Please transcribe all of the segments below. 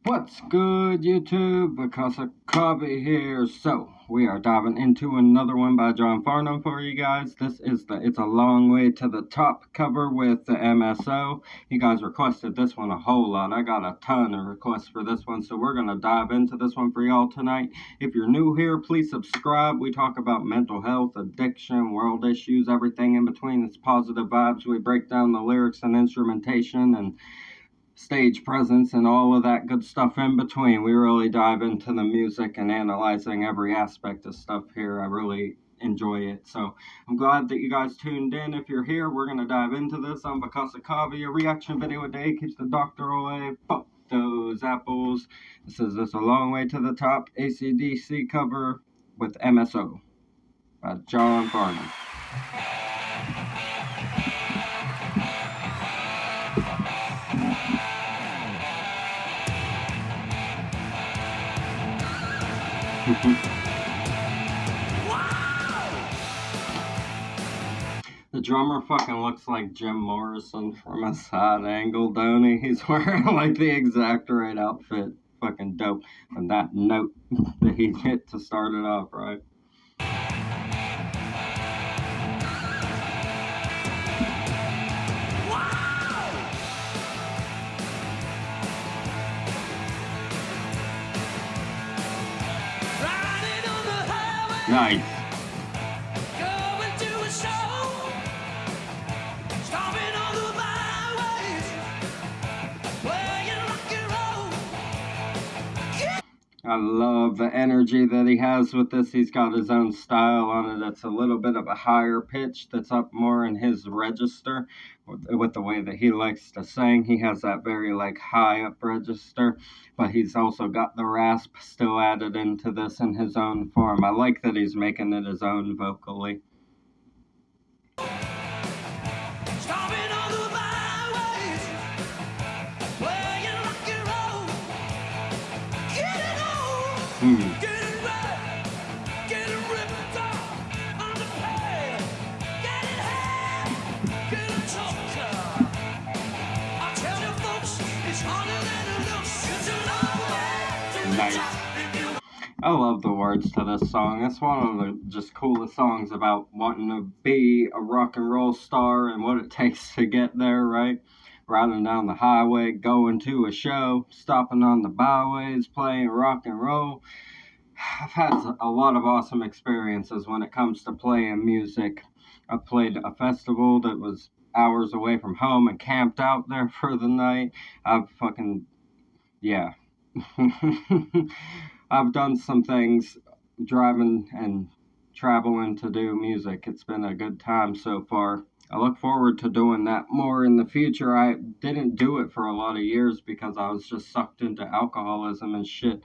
What's good, YouTube? Because of Cubby here. So, we are diving into another one by John Farnham for you guys. This is the It's a Long Way to the Top cover with the MSO. You guys requested this one a whole lot. I got a ton of requests for this one, so we're going to dive into this one for y'all tonight. If you're new here, please subscribe. We talk about mental health, addiction, world issues, everything in between. It's positive vibes. We break down the lyrics and instrumentation and stage presence and all of that good stuff in between. We really dive into the music and analyzing every aspect of stuff here. I really enjoy it. So I'm glad that you guys tuned in. If you're here, we're going to dive into this on Because of Coffee, a reaction video a day keeps the doctor away. Fuck those apples. This is a long way to the top AC/DC cover with MSO by John Farnham. The drummer fucking looks like Jim Morrison from a side angle, don't he? He's wearing like the exact right outfit. Fucking dope. And that note that he hit to start it off, right? Nice. I love the energy that he has with this. He's got his own style on it. That's a little bit of a higher pitch that's up more in his register with the way that he likes to sing. He has that very like high up register, but he's also got the rasp still added into this in his own form. I like that he's making it his own vocally. Nice. I love the words to this song. It's one of the just coolest songs about wanting to be a rock and roll star and what it takes to get there, right? Riding down the highway, going to a show, stopping on the byways, playing rock and roll. I've had a lot of awesome experiences when it comes to playing music. I played a festival that was hours away from home and camped out there for the night. Yeah. I've done some things driving and traveling to do music. It's been a good time so far. I look forward to doing that more in the future. I didn't do it for a lot of years because I was just sucked into alcoholism and shit.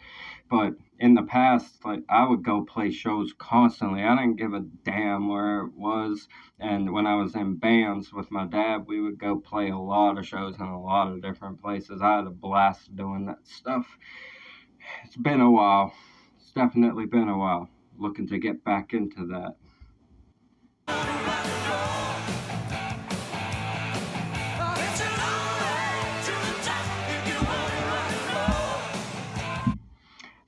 But in the past, like, I would go play shows constantly. I didn't give a damn where it was. And when I was in bands with my dad, we would go play a lot of shows in a lot of different places. I had a blast doing that stuff. It's been a while. It's definitely been a while. Looking to get back into that.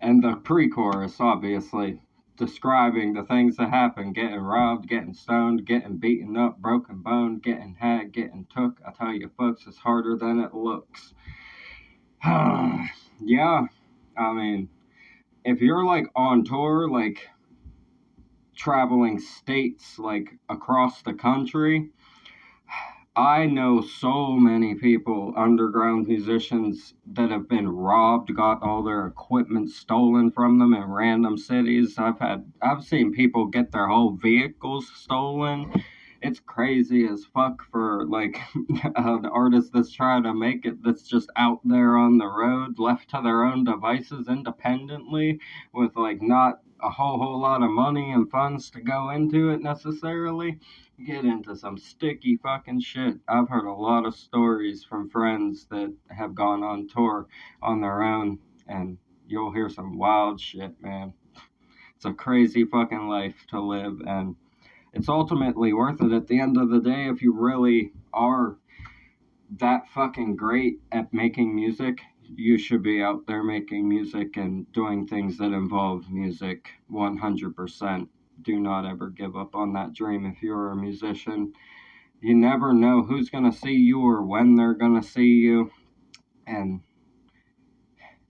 And the pre-chorus, obviously, describing the things that happen: getting robbed, getting stoned, getting beaten up, broken bone, getting had, getting took. I tell you, folks, it's harder than it looks. Yeah, I mean, if you're like on tour, like traveling states, like across the country, I know so many people, underground musicians, that have been robbed, got all their equipment stolen from them in random cities. I've seen people get their whole vehicles stolen. It's crazy as fuck for like an artist that's trying to make it, that's just out there on the road, left to their own devices independently, with like not a whole lot of money and funds to go into it necessarily. Get into some sticky fucking shit. I've heard a lot of stories from friends that have gone on tour on their own, and you'll hear some wild shit, man. It's a crazy fucking life to live, and it's ultimately worth it at the end of the day if you really are that fucking great at making music. you should be out there making music and doing things that involve music 100%. Do not ever give up on that dream if you're a musician. You never know who's going to see you or when they're going to see you. And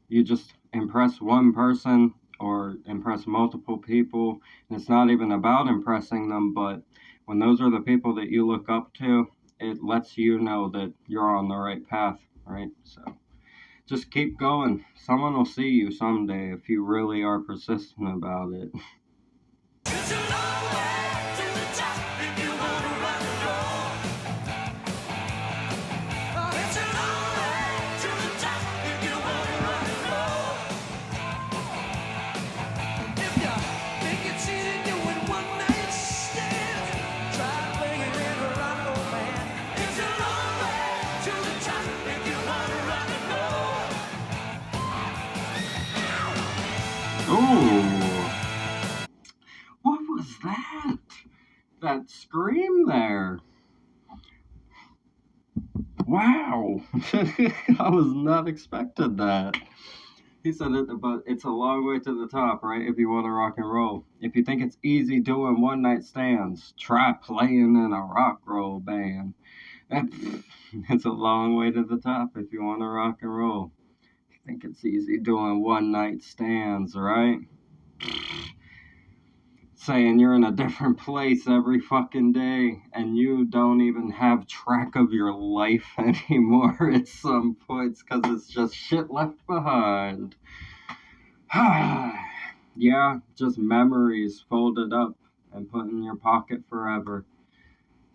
you just impress one person or impress multiple people. And it's not even about impressing them, but when those are the people that you look up to, it lets you know that you're on the right path, right? So just keep going. Someone will see you someday if you really are persistent about it. It's a long way to the top if you wanna rock and roll. It's a long way to the top if you wanna rock and roll. If you think it's easy doing one night stand, try playing in a rock and roll band. It's a long way to the top if you wanna rock and roll. Ooh. What was that? That scream there. Wow. I was not expecting that. He said it, but it's a long way to the top, right? If you want to rock and roll. If you think it's easy doing one night stands, try playing in a rock roll band. It's a long way to the top if you want to rock and roll. You think it's easy doing one night stands, right? Saying you're in a different place every fucking day and you don't even have track of your life anymore at some points because it's just shit left behind. Yeah, just memories folded up and put in your pocket forever.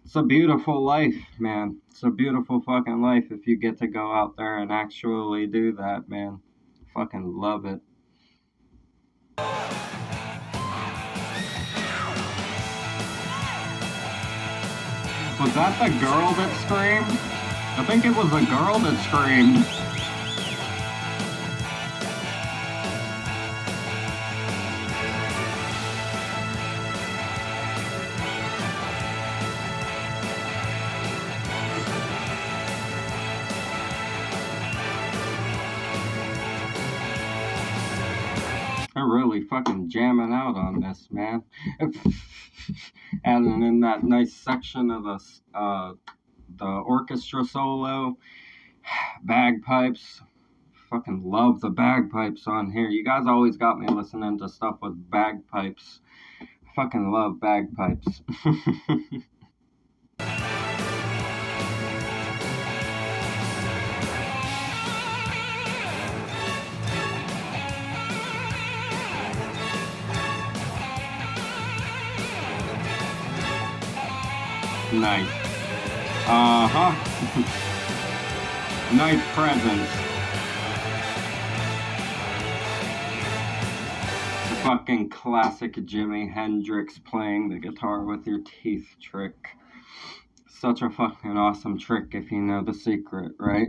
It's a beautiful life, man. It's a beautiful fucking life if you get to go out there and actually do that, man. Fucking love it. Was that the girl that screamed? I think it was a girl that screamed. They're really fucking jamming out on this, man. Adding in that nice section of the orchestra solo, bagpipes. Fucking love the bagpipes on here. You guys always got me listening to stuff with bagpipes. Fucking love bagpipes. Nice. Uh-huh. Nice presence. The fucking classic Jimi Hendrix playing the guitar with your teeth trick. Such a fucking awesome trick if you know the secret, right?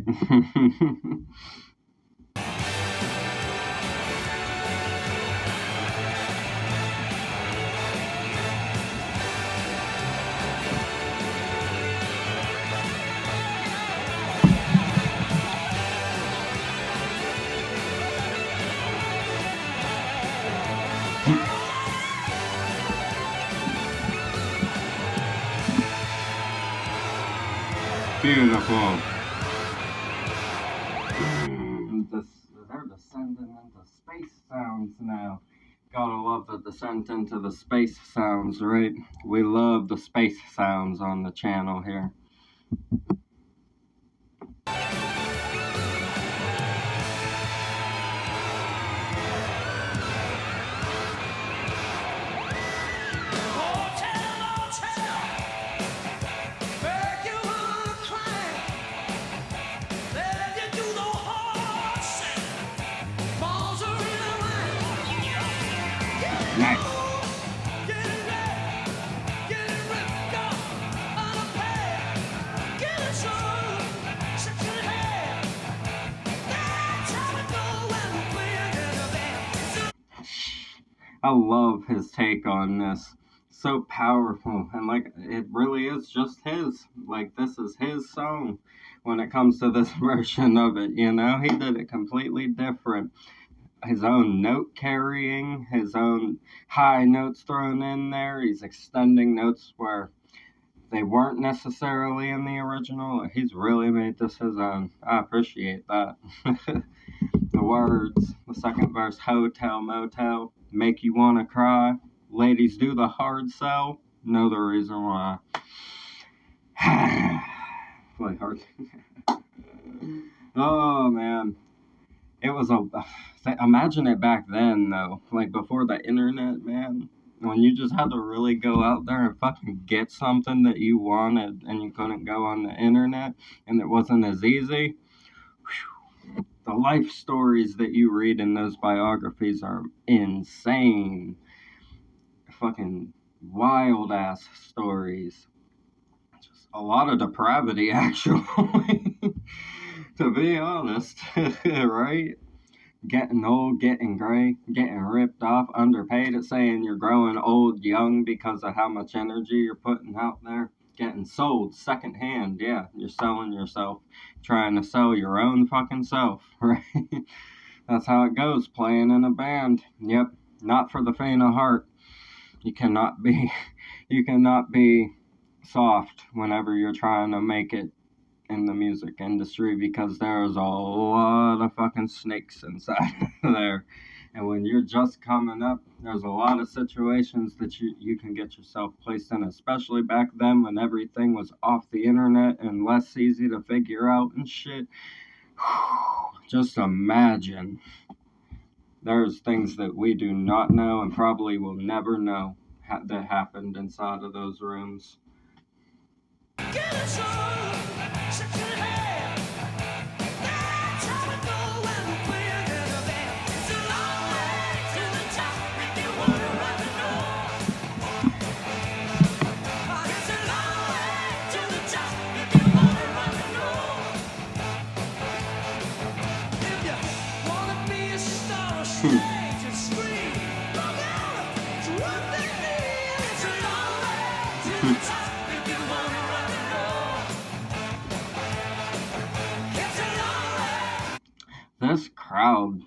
Beautiful. They're descending into space sounds now. Gotta love the descent into the space sounds, right? We love the space sounds on the channel here. Nice. I love his take on this. So powerful, and like it really is just his. Like this is his song. when it comes to this version of it. He did it completely different. His own note carrying, his own high notes thrown in there. He's extending notes where they weren't necessarily in the original. He's really made this his own. I appreciate that. The words, the second verse, hotel, motel, make you want to cry. Ladies do the hard sell, know the reason why. Play hard. Oh, man. It was imagine it back then, though. Like, before the internet, man. When you just had to really go out there and fucking get something that you wanted and you couldn't go on the internet and it wasn't as easy. Whew. The life stories that you read in those biographies are insane. Fucking wild ass stories. Just a lot of depravity, actually. To be honest, right? Getting old, getting gray, getting ripped off, underpaid. It's saying you're growing old young because of how much energy you're putting out there. Getting sold secondhand, yeah. You're selling yourself, trying to sell your own fucking self, right? That's how it goes, playing in a band. Yep, not for the faint of heart. You cannot be soft whenever you're trying to make it in the music industry, because there's a lot of fucking snakes inside there. And when you're just coming up, there's a lot of situations that you can get yourself placed in, especially back then when everything was off the internet and less easy to figure out and shit. Just imagine. There's things that we do not know and probably will never know that happened inside of those rooms. This crowd,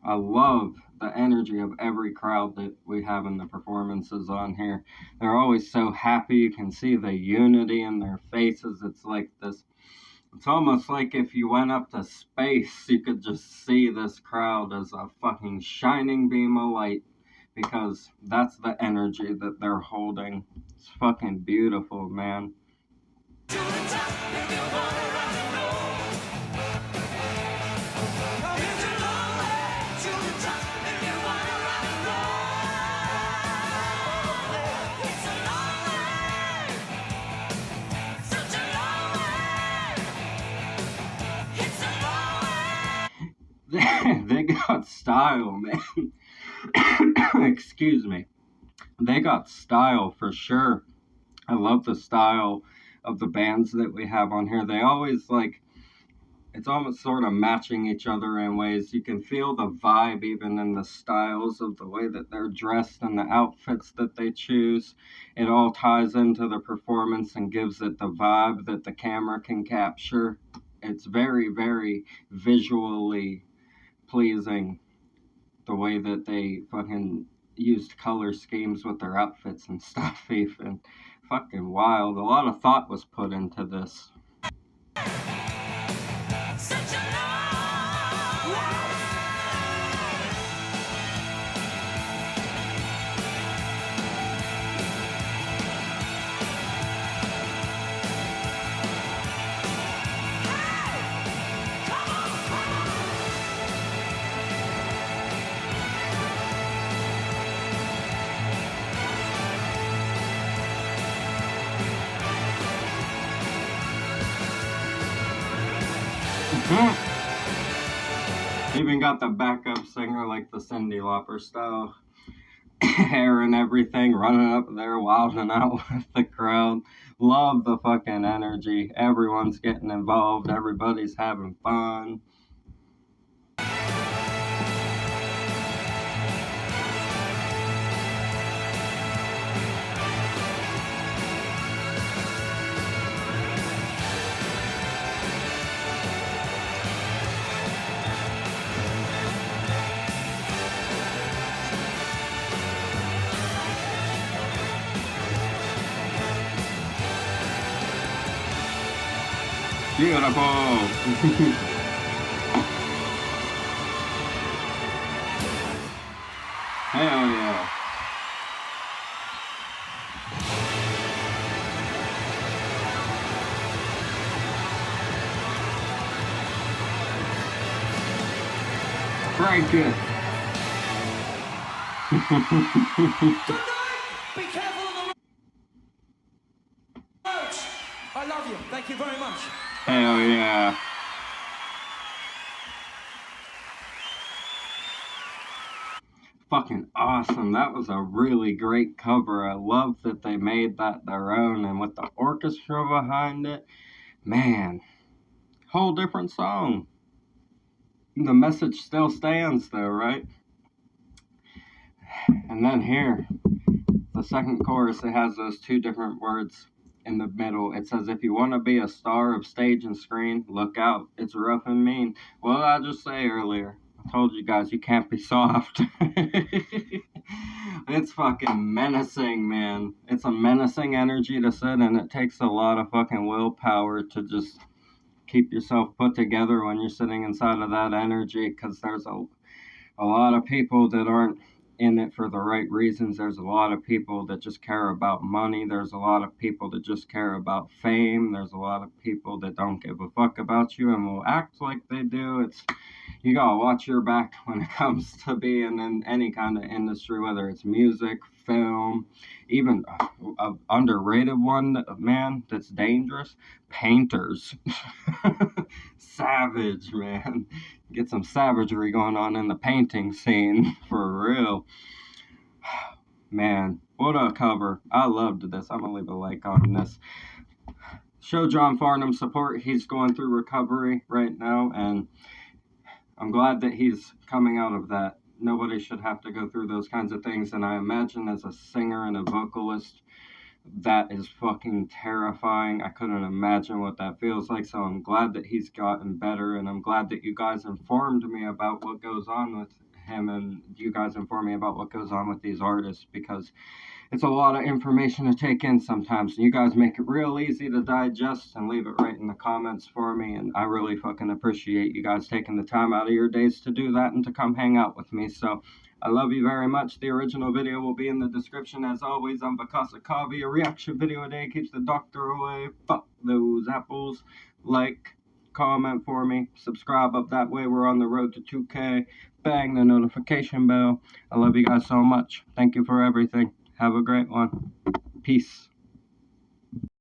I love the energy of every crowd that we have in the performances on here. They're always so happy. You can see the unity in their faces. It's like this. It's almost like if you went up to space, you could just see this crowd as a fucking shining beam of light, because that's the energy that they're holding. It's fucking beautiful, man. They got style, man. Excuse me. They got style for sure. I love the style of the bands that we have on here. They always it's almost sort of matching each other in ways. You can feel the vibe even in the styles of the way that they're dressed and the outfits that they choose. It all ties into the performance and gives it the vibe that the camera can capture. It's very, very visually pleasing, the way that they fucking used color schemes with their outfits and stuff. Even fucking wild. A lot of thought was put into this. Even got the backup singer, like the Cyndi Lauper style hair and everything, running up there, wilding out with the crowd. Love the fucking energy. Everyone's getting involved. Everybody's having fun. Beautiful. Hell yeah. Crank it. Good night. Be careful on the roads. I love you. Thank you very much. Hell yeah. Fucking awesome. That was a really great cover. I love that they made that their own and with the orchestra behind it. Man, whole different song. The message still stands though, right? And then here, the second chorus, it has those two different words in the middle. It says, if you want to be a star of stage and screen, look out. It's rough and mean. What did I just say earlier? I told you guys you can't be soft. It's fucking menacing, man. It's a menacing energy to sit, and it takes a lot of fucking willpower to just keep yourself put together when you're sitting inside of that energy, because there's a lot of people that aren't in it for the right reasons. There's a lot of people that just care about money. There's a lot of people that just care about fame. There's a lot of people that don't give a fuck about you and will act like they do. You gotta watch your back when it comes to being in any kind of industry, whether it's music, film, even a underrated one, man, that's dangerous. Painters. Savage, man. Get some savagery going on in the painting scene for real. Man, what a cover. I loved this. I'm gonna leave a like on this. Show John Farnham support. He's going through recovery right now, and I'm glad that he's coming out of that. Nobody should have to go through those kinds of things, and I imagine as a singer and a vocalist, that is fucking terrifying. I couldn't imagine what that feels like, so I'm glad that he's gotten better, and I'm glad that you guys informed me about what goes on with him, and you guys inform me about what goes on with these artists, because it's a lot of information to take in sometimes. You guys make it real easy to digest and leave it right in the comments for me. And I really fucking appreciate you guys taking the time out of your days to do that and to come hang out with me. So I love you very much. The original video will be in the description. As always, I'm Bakasa Kavi. A reaction video a day keeps the doctor away. Fuck those apples. Like, comment for me. Subscribe up that way. We're on the road to 2K. Bang the notification bell. I love you guys so much. Thank you for everything. Have a great one. Peace.